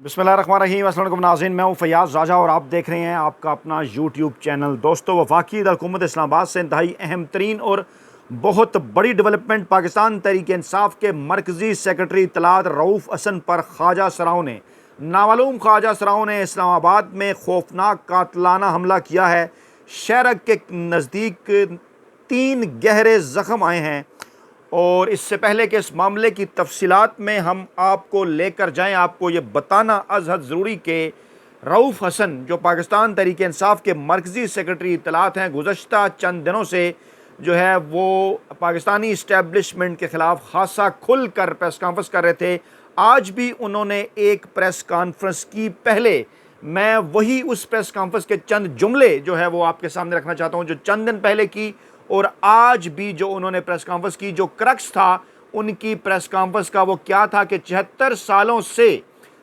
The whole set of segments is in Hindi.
बिस्मिल्लाहिर्रहमानिर्रहीम। अस्सलाम वालेकुम नाज़रीन, मैं हूँ फ़याज़ राजा और आप देख रहे हैं आपका अपना यूट्यूब चैनल। दोस्तों, वफाकी हुकूमत इस्लामाबाद से इंतहाई अहम तरीन और बहुत बड़ी डेवलपमेंट पाकिस्तान तहरीक इंसाफ के मरकज़ी सेक्रेटरी इत्तलात रऊफ़ हसन पर ख्वाजा सराओं ने नामालूम ख्वाजा सराओं ने इस्लामाबाद में खौफनाक कातलाना हमला किया है। शहर के नज़दीक 3 गहरे ज़ख्म आए हैं और इससे पहले कि इस मामले की तफसीलात में हम आपको लेकर जाएं, आपको ये बताना अज़ हद ज़रूरी कि रऊफ़ हसन जो पाकिस्तान तहरीक इंसाफ के मरकज़ी सेक्रेटरी इत्तलात हैं, गुज़श्ता चंद दिनों से जो है वो पाकिस्तानी इस्टेब्लिशमेंट के ख़िलाफ़ खासा खुल कर प्रेस कॉन्फ्रेंस कर रहे थे। आज भी उन्होंने एक प्रेस कॉन्फ्रेंस की। पहले मैं वही उस प्रेस कॉन्फ्रेंस के चंद जुमले जो है वो आपके सामने रखना चाहता हूँ, जो चंद दिन पहले की और आज भी जो उन्होंने प्रेस कॉन्फ्रेंस की। जो क्रक्स था उनकी प्रेस कॉन्फ्रेंस का वो क्या था कि 76 सालों से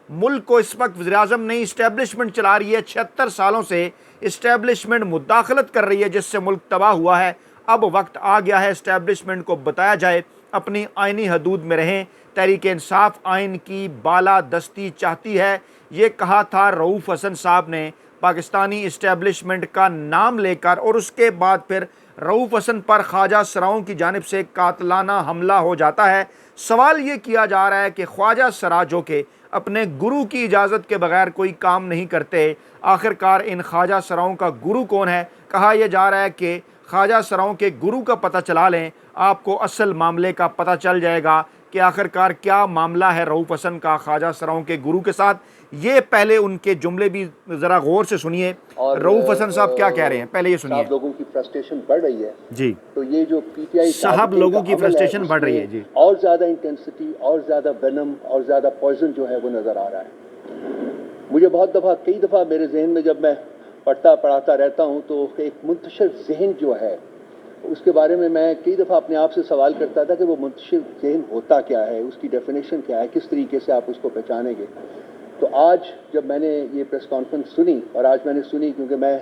मुल्क को इस वक्त वज़ीर-ए-आज़म नई इस्टेब्लिशमेंट चला रही है। 76 सालों से इस्टेब्लिशमेंट मुदाखलत कर रही है, जिससे मुल्क तबाह हुआ है। अब वक्त आ गया है इस्टेब्लिशमेंट को बताया जाए अपनी आइनी हदूद में रहें। तहरीक इंसाफ आइन की बालादस्ती चाहती है, ये कहा था रऊफ़ हसन साहब ने पाकिस्तानी इस्टेब्लिशमेंट का नाम लेकर। और उसके बाद फिर रऊफ़ हसन पर ख्वाजा सराओं की जानिब से कातलाना हमला हो जाता है। सवाल ये किया जा रहा है कि ख्वाजा सरा जो कि अपने गुरु की इजाज़त के बगैर कोई काम नहीं करते, आखिरकार इन ख्वाजा सराओं का गुरु कौन है? कहा यह जा रहा है कि ख्वाजा सराओं के गुरु का पता चला लें, आपको असल मामले का पता चल जाएगा कि आखिरकार क्या मामला है रऊफ़ हसन का ख्वाजा सराओं के गुरु के साथ। ये पहले उनके जुमले भी ज़रा गौर से सुनिए। रऊफ़ हसन साहब क्या कह रहे हैं, पहले ये सुनिए। लोगों की फ्रस्ट्रेशन बढ़ रही है जी, तो ये जो पीटीआई साहब लोगों की फ्रस्ट्रेशन बढ़ रही है जी, और ज्यादा इंटेंसिटी और ज्यादा वेनम और ज्यादा पॉइजन जो है वो नजर आ रहा है। मुझे बहुत दफा कई दफा मेरे जहन में जब मैं पढ़ाता रहता हूँ तो एक मुंतशिर जहन जो है उसके बारे में मैं कई दफ़ा अपने आप से सवाल करता था कि वो मुंतशिर ज़हन होता क्या है, उसकी डेफिनेशन क्या है, किस तरीके से आप उसको पहचानेंगे। तो आज जब मैंने ये प्रेस कॉन्फ्रेंस सुनी, और आज मैंने सुनी क्योंकि मैं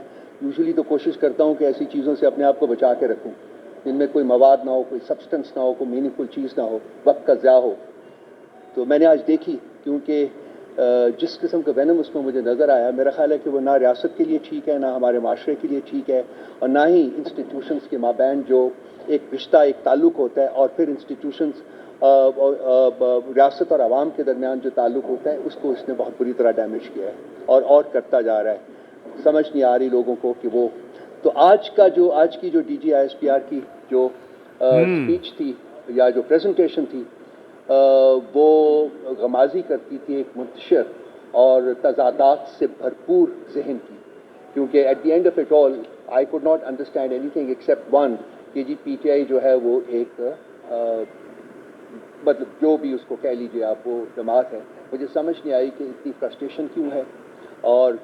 यूजुअली तो कोशिश करता हूँ कि ऐसी चीज़ों से अपने आप को बचा के रखूँ जिनमें कोई मवाद ना हो, कोई सब्सटेंस ना हो, कोई मीनिंगफुल चीज़ ना हो, वक्त का ज़्या हो। तो मैंने आज देखी, क्योंकि जिस किस्म का वैनम उसमें मुझे नज़र आया, मेरा ख्याल है कि वो ना रियासत के लिए ठीक है, ना हमारे माशरे के लिए ठीक है, और ना ही इंस्टीट्यूशंस के माबैन जो एक रिश्ता, एक ताल्लुक़ होता है, और फिर इंस्टीट्यूशंस रियासत और आवाम के दरमियान जो ताल्लुक़ होता है, उसको इसने बहुत बुरी तरह डैमेज किया है और करता जा रहा है। समझ नहीं आ रही लोगों को कि वो तो आज की जो DGISPR की जो स्पीच थी या जो प्रेजेंटेशन थी, वो गमाजी करती थी एक मुंतशिर और तजादात से भरपूर जहन की, क्योंकि at the end of it all I could not understand anything except one कि जी PTI जो है वो एक मतलब जो भी उसको कह लीजिए आप, वो जमात है। मुझे समझ नहीं आई कि इतनी फ्रस्ट्रेशन क्यों है और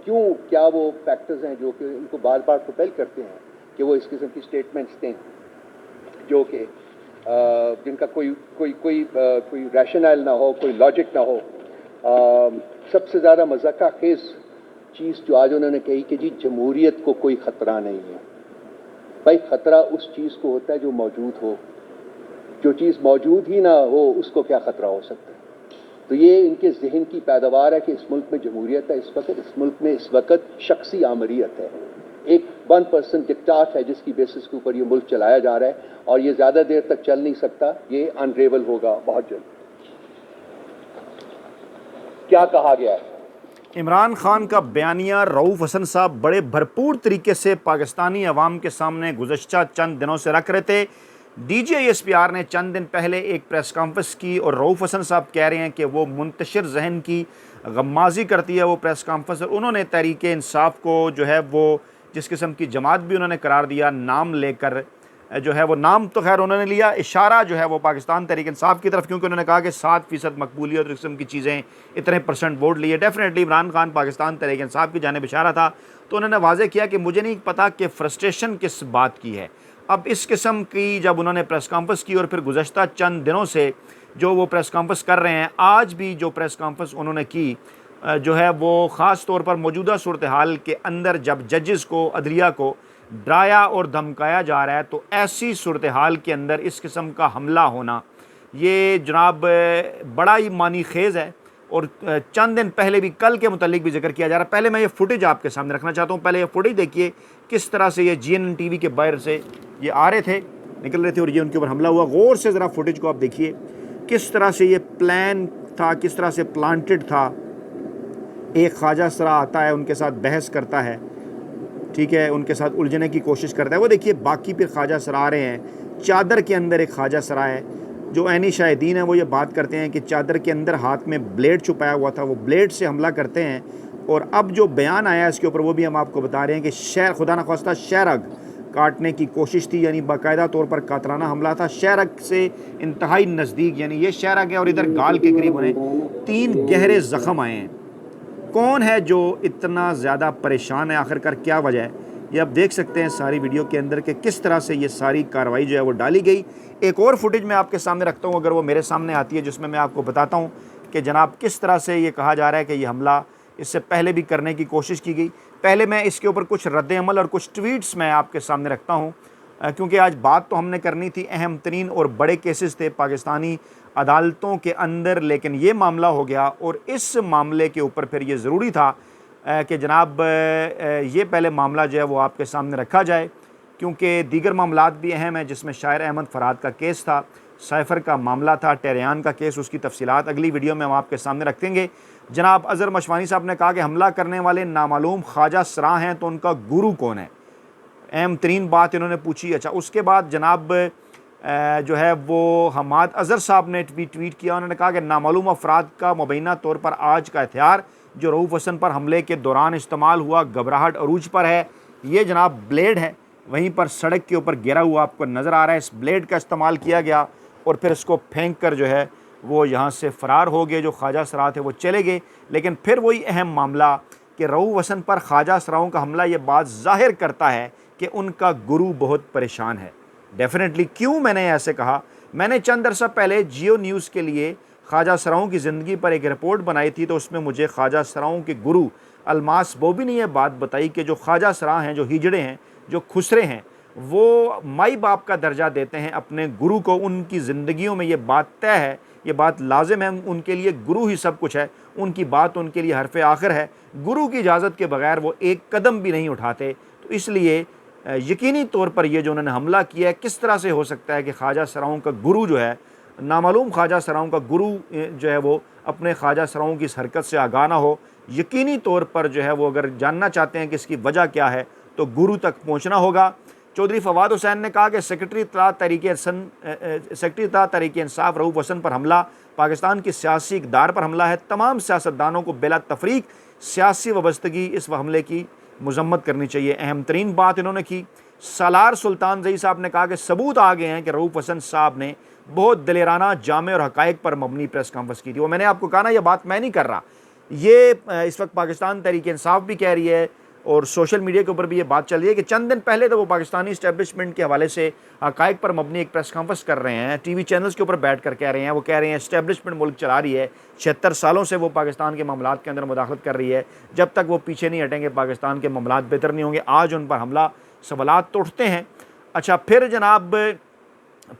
क्या वो फैक्टर्स हैं जो कि इनको बार बार प्रोपेल करते हैं कि वो इस किस्म की स्टेटमेंट्स दें जो कि जिनका कोई रैशनल ना हो, कोई लॉजिक ना हो। सबसे ज़्यादा मज़ाक़ा खेज़ चीज़ जो आज उन्होंने कही कि जी जमहूरियत को कोई ख़तरा नहीं है। भाई, ख़तरा उस चीज़ को होता है जो मौजूद हो, जो चीज़ मौजूद ही ना हो उसको क्या ख़तरा हो सकता है। तो ये इनके जहन की पैदावार है कि इस मुल्क में जमहूरियत है, इस मुल्क में इस वक्त शख्सी आमरीत है, एक 1% डिक्टाट है जिसकी बेसिस के ऊपर ये मुल्क चलाया जा रहा है, और ये ज़्यादा देर तक चल नहीं सकता, ये अनरेवल होगा बहुत जल्द। क्या कहा गया है? इमरान खान का बयानिया रऊफ़ हसन साहब बड़े भरपूर तरीके से पाकिस्तानी अवाम के सामने गुज़श्ता चंद दिनों से रख रहे थे। DGISPR ने चंद दिन पहले एक प्रेस कॉन्फ्रेंस की और रऊफ़ हसन साहब कह रहे हैं कि वो मुंतशिर जहन की गम्माजी करती है वो प्रेस कॉन्फ्रेंस। उन्होंने तहरीक इंसाफ को जो है वो जिस किस्म की जमात भी उन्होंने करार दिया, नाम लेकर जो है वो नाम तो खैर उन्होंने लिया, इशारा जो है वो पाकिस्तान तहरीक इंसाफ की तरफ, क्योंकि उन्होंने कहा कि 7% मकबूलियत और किस्म की चीज़ें, इतने % वोट लिए। डेफिनेटली इमरान खान पाकिस्तान तहरीक इंसाफ की जानिब इशारा था। तो उन्होंने वाज़े किया कि मुझे नहीं पता कि फ्रस्ट्रेशन किस बात की है। अब इस किस्म की जब उन्होंने प्रेस कॉन्फ्रेंस की और फिर गुज़श्ता चंद दिनों से जो वो प्रेस कॉन्फ्रेंस कर रहे हैं, आज भी जो प्रेस कॉन्फ्रेंस उन्होंने की जो है वो ख़ास तौर पर मौजूदा सूरत हाल के अंदर जब जजेस को, अदलिया को डराया और धमकाया जा रहा है, तो ऐसी सूरत हाल के अंदर इस किस्म का हमला होना ये जनाब बड़ा ही मानी खेज़ है। और चंद दिन पहले भी, कल के मुतालिक भी जिक्र किया जा रहा है। पहले मैं ये फुटेज आपके सामने रखना चाहता हूँ। पहले ये फुटेज देखिए किस तरह से ये GNN TV के बाहर से ये आ रहे थे, निकल रहे थे और ये उनके ऊपर हमला हुआ। गौर से ज़रा फुटेज को आप देखिए किस तरह से ये प्लान था, किस तरह से प्लांटेड था। एक ख्वाजा सरा आता है, उनके साथ बहस करता है, ठीक है, उनके साथ उलझने की कोशिश करता है। वो देखिए बाकी फिर ख्वाजा सरा आ रहे हैं। चादर के अंदर एक ख्वाजा सरा है। जो ऐनी शाहिदीन है वो ये बात करते हैं कि चादर के अंदर हाथ में ब्लेड छुपाया हुआ था, वो ब्लेड से हमला करते हैं। और अब जो बयान आया इसके ऊपर वो भी हम आपको बता रहे हैं कि शहर खुदा न ख्वास्ता शहरग काटने की कोशिश थी, यानी बाकायदा तौर पर कातराना हमला था। शहरग से इंतहाई नज़दीक, यानी ये शहरग है और इधर गाल के करीब उन्हें 3 गहरे ज़ख्म आए हैं। कौन है जो इतना ज़्यादा परेशान है, आखिरकार क्या वजह है, ये आप देख सकते हैं सारी वीडियो के अंदर कि किस तरह से ये सारी कार्रवाई जो है वो डाली गई। एक और फुटेज मैं आपके सामने रखता हूँ, अगर वो मेरे सामने आती है, जिसमें मैं आपको बताता हूँ कि जनाब किस तरह से ये कहा जा रहा है कि ये हमला इससे पहले भी करने की कोशिश की गई। पहले मैं इसके ऊपर कुछ रद्द-ए-अमल और कुछ ट्वीट्स मैं आपके सामने रखता हूँ, क्योंकि आज बात तो हमने करनी थी, अहम तरीन और बड़े केसेस थे पाकिस्तानी अदालतों के अंदर, लेकिन ये मामला हो गया और इस मामले के ऊपर फिर ये ज़रूरी था कि जनाब ये पहले मामला जो है वो आपके सामने रखा जाए, क्योंकि दीगर मामलात भी अहम हैं, जिसमें शायर अहमद फ़रहाद का केस था, साइफ़र का मामला था, टेरियान का केस, उसकी तफसीलात अगली वीडियो में हम आपके सामने रख देंगे। जनाब अज़हर मशवानी साहब ने कहा कि हमला करने वाले नामालूम ख्वाजा सरा हैं, तो उनका गुरु कौन है, अहम तरीन बात इन्होंने पूछी। अच्छा, उसके बाद जनाब जो है वो हमाद अज़हर साहब ने ट्वीट किया। उन्होंने कहा कि नामालूम अफराद का मुबैना तौर पर आज का हथियार जो रऊफ़ हसन पर हमले के दौरान इस्तेमाल हुआ घबराहट अरूज पर है। ये जनाब ब्लेड है, वहीं पर सड़क के ऊपर गिरा हुआ आपको नज़र आ रहा है। इस ब्लेड का इस्तेमाल किया गया और फिर इसको फेंक कर जो है वो यहाँ से फ़रार हो गए। जो ख्वाजा सरा थे वो चले गए। लेकिन फिर वही अहम मामला कि रऊफ़ हसन पर ख्वाजा सराओं का हमला ये बात ज़ाहिर करता है कि उनका गुरु बहुत परेशान है। डेफिनेटली क्यों मैंने ऐसे कहा, मैंने चंद अरसा पहले जियो न्यूज़ के लिए ख्वाजा सराओं की ज़िंदगी पर एक रिपोर्ट बनाई थी, तो उसमें मुझे ख्वाजा सराओं के गुरु अलमास बोबी ने यह बात बताई कि जो ख्वाजा सरा हैं, जो हिजड़े हैं, जो खुसरे हैं, वो माई बाप का दर्जा देते हैं अपने गुरु को। उनकी ज़िंदगियों में ये बात तय है, ये बात लाजिम है, उनके लिए गुरु ही सब कुछ है, उनकी बात उनके लिए हरफ़ आखिर है। गुरु की इजाज़त के बगैर वो एक कदम भी नहीं उठाते। तो इसलिए यकीनी तौर पर ये जो उन्होंने हमला किया है, किस तरह से हो सकता है कि ख्वाजा सराओं का गुरु जो है, नामालूम ख्वाजा सराओं का गुरु जो है वो अपने ख्वाजा सराओं की इस हरकत से आगाह ना हो। यकीनी तौर पर जो है वो अगर जानना चाहते हैं कि इसकी वजह क्या है तो गुरु तक पहुँचना होगा। चौधरी फवाद हुसैन ने कहा कि सेक्रेटरी इत्तलात तहरीक इंसाफ रऊफ़ हसन पर हमला पाकिस्तान की सियासी इक़दार पर हमला है। तमाम सियासतदानों को बिला तफरीक सियासी वाबस्तगी इस हमले की मजम्मत करनी चाहिए। अहम तरीन बात इन्होंने की। सालार सुल्तान जई साहब ने कहा कि सबूत आ गए हैं कि रऊफ़ हसन साहब ने बहुत दिलेराना, जामे और हक़ाइक़ पर मबनी प्रेस कॉन्फ्रेंस की थी। वो मैंने आपको कहा ना, ये बात मैं नहीं कर रहा, ये इस वक्त पाकिस्तान तहरीक इंसाफ भी कह रही है और सोशल मीडिया के ऊपर भी ये बात चल रही है कि चंद दिन पहले तो वो पाकिस्तानी इस्टेब्लिशमेंट के हवाले से हक़ाइक़ पर मबनी एक प्रेस कॉन्फ्रेंस कर रहे हैं, टीवी चैनल्स के ऊपर बैठ कर कह रहे हैं। वो कह रहे हैं इस्टेब्लिशमेंट मुल्क चला रही है, 76 सालों से वो पाकिस्तान के मामलात के अंदर मुदाखलत कर रही है, जब तक वो पीछे नहीं हटेंगे पाकिस्तान के मामलात बेहतर नहीं होंगे। आज उन पर हमला, सवालात तो उठते हैं। अच्छा, फिर जनाब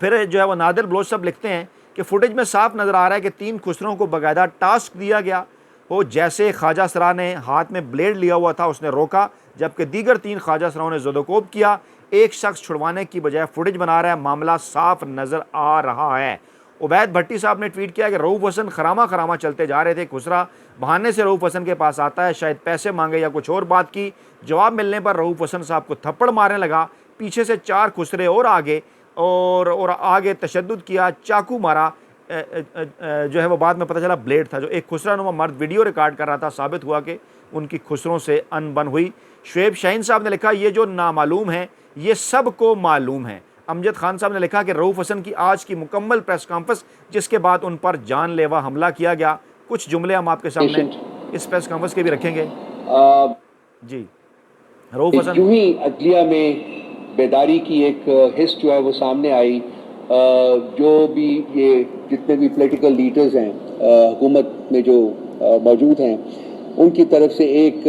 फिर जो है वो नादिर बलोच साहब लिखते हैं कि फुटेज में साफ नज़र आ रहा है कि 3 खुसरों को बाकायदा टास्क दिया गया हो, जैसे ख्वाजा सरा ने हाथ में ब्लेड लिया हुआ था उसने रोका, जबकि दीगर 3 ख्वाजा सराओं ने ज़दोकोब किया। एक शख्स छुड़वाने की बजाय फुटेज बना रहा है, मामला साफ नज़र आ रहा है। उबैद भट्टी साहब ने ट्वीट किया कि रऊफ़ हसन खरामा चलते जा रहे थे, खुसरा बहाने से रऊफ़ हसन के पास आता है, शायद पैसे मांगे या कुछ और बात की। जवाब मिलने पर रऊफ़ हसन साहब को थप्पड़ मारने लगा, पीछे से 4 खुसरे और आगे और आगे तशद्दुद किया, चाकू मारा। जो है वो बाद में पता चला ब्लेड था। जो एक खुसरा नुमा मर्द वीडियो रिकॉर्ड कर रहा था, साबित हुआ कि उनकी खुसरों से अनबन हुई। शुएब शाहीन साहब ने लिखा, ये जो नामालूम है ये सबको मालूम है। अमजद खान साहब ने लिखा कि रऊफ़ हसन की आज की मुकम्मल प्रेस कॉन्फ्रेंस, जिसके बाद उन पर जानलेवा हमला किया गया। कुछ जुमले हम आपके सामने इस प्रेस कॉन्फ्रेंस के भी रखेंगे। जी, रऊफ़ हसन यूं ही अदलिया में बेदारी की एक हिस्स जो है वो सामने आई। जो भी ये जितने भी पॉलिटिकल लीडर्स हैं हुकूमत में जो मौजूद हैं, उनकी तरफ से एक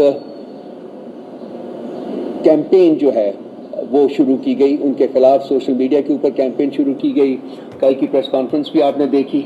कैंपेन जो है वो शुरू की गई, उनके खिलाफ सोशल मीडिया के ऊपर कैंपेन शुरू की गई। कल की प्रेस कॉन्फ्रेंस भी आपने देखी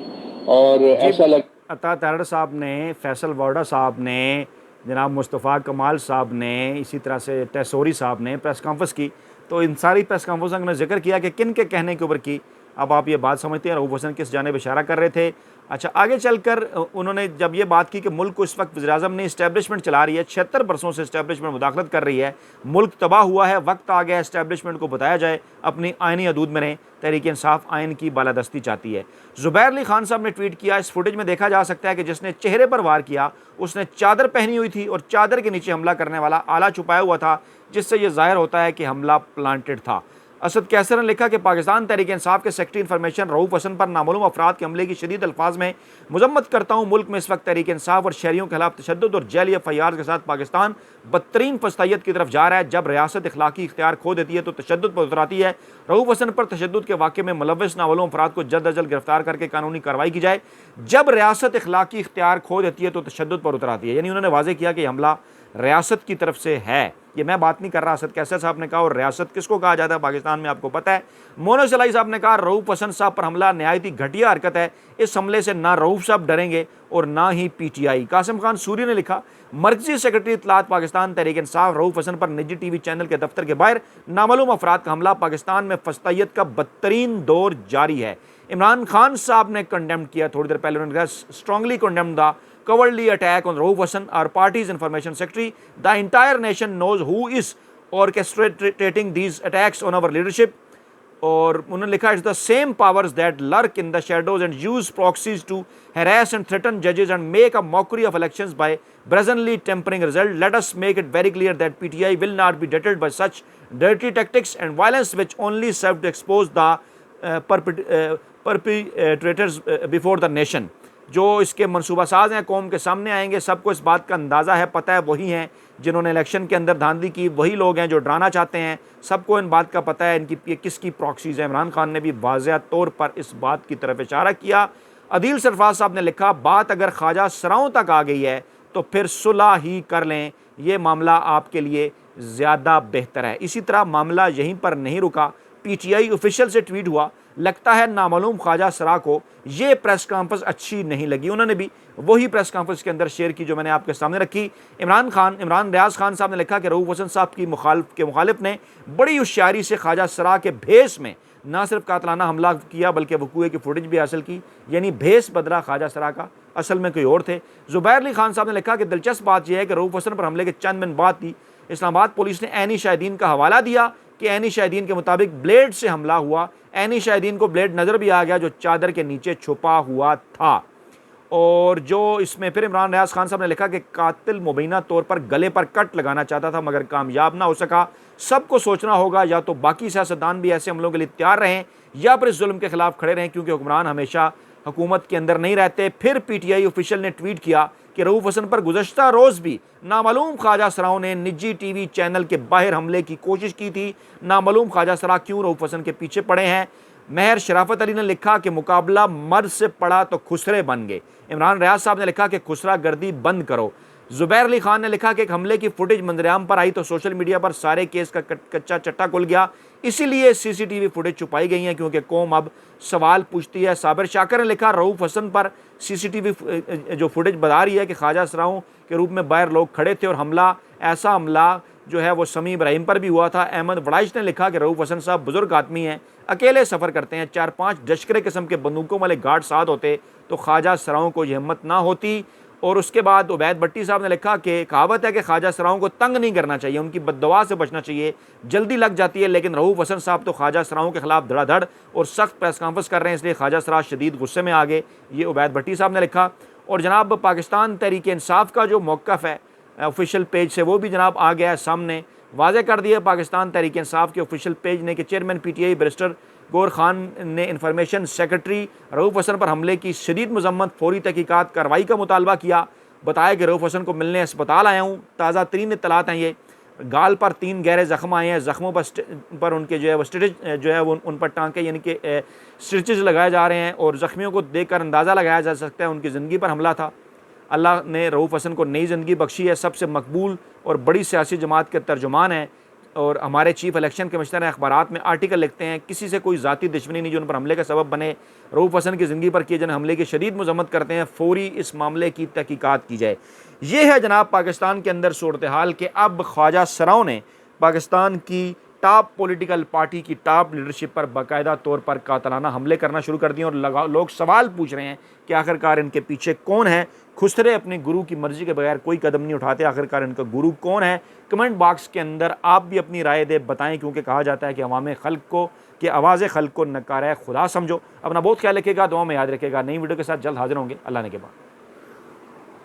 और ऐसा लग अता तरड़ साहब ने, फैसल वाडा साहब ने, जनाब मुस्तफ़ा कमाल साहब ने, इसी तरह से तहसोरी साहब ने प्रेस कॉन्फ्रेंस की। तो इन सारी प्रेस कॉन्फ्रेंस ने जिक्र किया कि किन के कहने के ऊपर की। अब आप ये बात समझते हैं रऊफ़ हसन किस जानिब इशारा कर रहे थे। अच्छा, आगे चलकर उन्होंने जब ये बात की कि मुल्क को इस वक्त वज़ीर-ए-आज़म ने इस्टेब्लिशमेंट चला रही है, 76 बरसों से इस्टेब्लिशमेंट मुदाखलत कर रही है, मुल्क तबाह हुआ है, वक्त आ गया इस्टेब्लिशमेंट को बताया जाए अपनी आइनी हदूद में रहें, तहरीक इंसाफ आइन की बालादस्ती चाहती है। ज़ुबैर अली खान साहब ने ट्वीट किया, इस फुटेज में देखा जा सकता है कि जिसने चेहरे पर वार किया उसने चादर पहनी हुई थी और चादर के नीचे हमला करने वाला आला छुपाया हुआ था, जिससे यह ज़ाहिर होता है कि हमला प्लांटेड था। असद कैसर ने लिखा कि पाकिस्तान तहरीक इंसाफ के सेक्रेटरी इन्फॉर्मेशन रऊफ़ हसन पर नामालूम अफराद के हमले की शदीद अल्फाज में मजम्मत करता हूँ। मुल्क में इस वक्त तहरीक इंसाफ और शहरियों के खिलाफ तशद्दुद और जैली एफ़आईआर के साथ पाकिस्तान बदतरीन फस्तैयत की तरफ जा रहा है। जब रियासत इखलाकी इख्तियार खो देती है तो तशद्दुद पर उतर आती है। रऊफ़ हसन पर तशद्दुद के वाक़े में मुलव्वस नामालूम अफराद को जल्द अज जल्द गिरफ्तार करके कानूनी कार्रवाई की जाए। जब रियासत इखलाकी इख्तियार खो देती है तो तशद्दुद पर उतर आती है। यानी उन्होंने वाज़ेह किया कि हमला रियासत की तरफ से है। ये मैं बात नहीं कर रहा, असद कैसर साहब ने कहा। और रियासत किसको कहा जाता है पाकिस्तान में, आपको पता है। मोनो सलाई साहब ने कहा रऊफ़ हसन साहब पर हमला नहायत ही घटिया हरकत है, इस हमले से ना रऊफ़ साहब डरेंगे और ना ही PTI। कासिम खान सूरी ने लिखा मर्कजी सेक्रेटरी इत्तलात पाकिस्तान तहरीक इंसाफ रऊफ़ हसन पर निजी TV चैनल के दफ्तर के बाहर नामालूम अफराद का हमला, पाकिस्तान में फस्तैयत का बदतरीन दौर जारी है। इमरान खान साहब ने कंडेम किया, थोड़ी देर पहले उन्होंने कहा strongly condemn the cowardly attack on Rauf Hassan, our party's information secretary. The entire nation knows who is orchestrating these attacks on our leadership. और उन्होंने लिखा it's the same powers that lurk in the shadows and use proxies to harass and threaten judges and make a mockery of elections by brazenly tempering result. Let us make it very clear that PTI will not be deterred by such dirty tactics and violence which only serve to expose the perpetrators before the nation. जो इसके मनसूबा साज हैं कौम के सामने आएंगे। सबको इस बात का अंदाज़ा है, पता है वही हैं जिन्होंने इलेक्शन के अंदर धांधली की, वही लोग हैं जो डराना चाहते हैं। सबको इन बात का पता है इनकी किसकी प्रॉक्सीज़ है। इमरान खान ने भी वाज़ेह तौर पर इस बात की तरफ इशारा किया। अदील सरफराज साहब ने लिखा बात अगर ख्वाजा सराओं तक आ गई है तो फिर सुलह ही कर लें, ये मामला आपके लिए ज़्यादा बेहतर है। इसी तरह मामला यहीं पर नहीं रुका, PTI ऑफिशियल से ट्वीट हुआ, लगता है नामालूम ख्वाजा सरा को ये प्रेस कॉन्फ्रेंस अच्छी नहीं लगी। उन्होंने भी वही प्रेस कॉन्फ्रेंस के अंदर शेयर की जो मैंने आपके सामने रखी। इमरान रियाज खान साहब ने लिखा कि रऊफ़ हसन साहब की मुखालिफ ने बड़ी होशियारी से ख्वाजा सरा के भेस में ना सिर्फ कातलाना हमला किया बल्कि वकूए की फुटेज भी हासिल की, यानी भेस बदला ख्वाजा सरा का, असल में कोई और थे। ज़ुबैर अली खान साहब ने लिखा कि दिलचस्प बात यह है कि रऊफ़ हसन पर हमले के चंद दिन बाद ही इस्लामाबाद पुलिस ने ऐनी शाहिदीन का हवाला दिया कि ऐनी शाहिदीन के मुताबिक ब्लेड से हमला हुआ। ऐनी शाहिदीन को ब्लेड नज़र भी आ गया जो चादर के नीचे छुपा हुआ था। और जो इसमें फिर इमरान रियाज खान साहब ने लिखा कि कातिल मुबैना तौर पर गले पर कट लगाना चाहता था मगर कामयाब ना हो सका। सबको सोचना होगा या तो बाकी सियासतदान भी ऐसे हमलों के लिए तैयार रहें या फिर इस जुल्म के खिलाफ खड़े रहें, क्योंकि हुक्मरान हमेशा हुकूमत के अंदर नहीं रहते। फिर PTI ऑफिशियल ने ट्वीट किया कि रऊफ़ हसन पर गुज़श्ता रोज़ भी नामालूम ख्वाजा सराओं ने निजी TV चैनल के बाहर हमले की कोशिश की थी। नामालूम ख्वाजा सरा क्यों रऊफ़ हसन के पीछे पड़े हैं। महर शराफत अली ने लिखा कि मुकाबला मर्द से पड़ा तो खुसरे बन गए। इमरान रियाज साहब ने लिखा कि खुसरा गर्दी बंद करो। ज़ुबैर अली खान ने लिखा कि एक हमले की फुटेज मंजरेआम पर आई तो सोशल मीडिया पर सारे केस का कच्चा चट्टा खुल गया, इसीलिए CCTV फुटेज छुपाई गई हैं क्योंकि कौम अब सवाल पूछती है। साबिर शाकर ने लिखा रऊफ़ हसन पर CCTV जो फुटेज बता रही है कि ख्वाजा सराओं के रूप में बाहर लोग खड़े थे और ऐसा हमला जो है वो समी इब्राहिम पर भी हुआ था। अहमद वड़ाइश ने लिखा कि रऊफ़ हसन साहब बुजुर्ग आदमी हैं, अकेले सफ़र करते हैं, 4-5 डशकरे किस्म के बंदूकों वाले गार्ड साथ होते तो ख्वाजा सराओं को यह हिम्मत ना होती। और उसके बाद उबैद भट्टी साहब ने लिखा कि कहावत है कि ख्वाजा सराओं को तंग नहीं करना चाहिए, उनकी बद्दुआ से बचना चाहिए, जल्दी लग जाती है। लेकिन रऊफ़ हसन साहब तो ख्वाजा सराओं के खिलाफ धड़ाधड़ और सख्त प्रेस कॉन्फ्रेंस कर रहे हैं, इसलिए ख्वाजा सरा शदीद गुस्से में आ गए। ये उबैद भट्टी साहब ने लिखा। और जनाब पाकिस्तान तहरीक इंसाफ का जो मौक़िफ़ है ऑफिशियल पेज से वो भी जनाब आ गया है सामने, वाज़ेह कर दिया पाकिस्तान तहरीक इंसाफ के ऑफिशियल पेज ने कि चेयरमैन PTI बैरिस्टर गौर खान ने इन्फॉर्मेशन सेक्रेटरी रऊफ़ हसन पर हमले की शदीद मजम्मत, फौरी तहकीकात कार्रवाई का मुतालबा किया। बताया कि रऊफ़ हसन को मिलने अस्पताल आया हूँ। ताज़ा तरीन इत्तलात हैं ये। गाल पर 3 गहरे ज़ख्म आए हैं, ज़ख्मों पर उनके जो है वो स्टिच जो है वो उन पर टाँके यानी कि स्टिचेस लगाए जा रहे हैं और ज़ख्मियों को देखकर अंदाज़ा लगाया जा सकता है उनकी ज़िंदगी पर हमला था। अल्लाह ने रऊफ़ हसन को नई ज़िंदगी बख्शी है, सबसे मकबूल और बड़ी सियासी जमात के तर्जुमान हैं। और हमारे चीफ इलेक्शन कमिश्नर हैं, अखबारात में आर्टिकल लिखते हैं, किसी से कोई ज़ाती दुश्मनी नहीं जो उन पर हमले का सबब बने। रऊफ़ हसन की ज़िंदगी पर किए जाने हमले की शदीद मज़म्मत करते हैं, फौरी इस मामले की तहकीकात की जाए। ये है जनाब पाकिस्तान के अंदर सूरत हाल कि अब ख्वाजा सराओं ने पाकिस्तान की टॉप पॉलिटिकल पार्टी की टॉप लीडरशिप पर बाकायदा तौर पर कातलाना हमले करना शुरू कर दिए और लोग सवाल पूछ रहे हैं कि आखिरकार इनके पीछे कौन है। खुसरे अपने गुरु की मर्जी के बगैर कोई कदम नहीं उठाते, आखिरकार इनका गुरु कौन है? कमेंट बॉक्स के अंदर आप भी अपनी राय दे बताएं, क्योंकि कहा जाता है कि अवाम खल्क को कि आवाज़ खल्क को नकारा खुदा समझो। अपना बहुत ख्याल रखिएगा, दुआ में याद रखिएगा। नई वीडियो के साथ जल्द हाजिर होंगे। अल्लाह ने के बाद।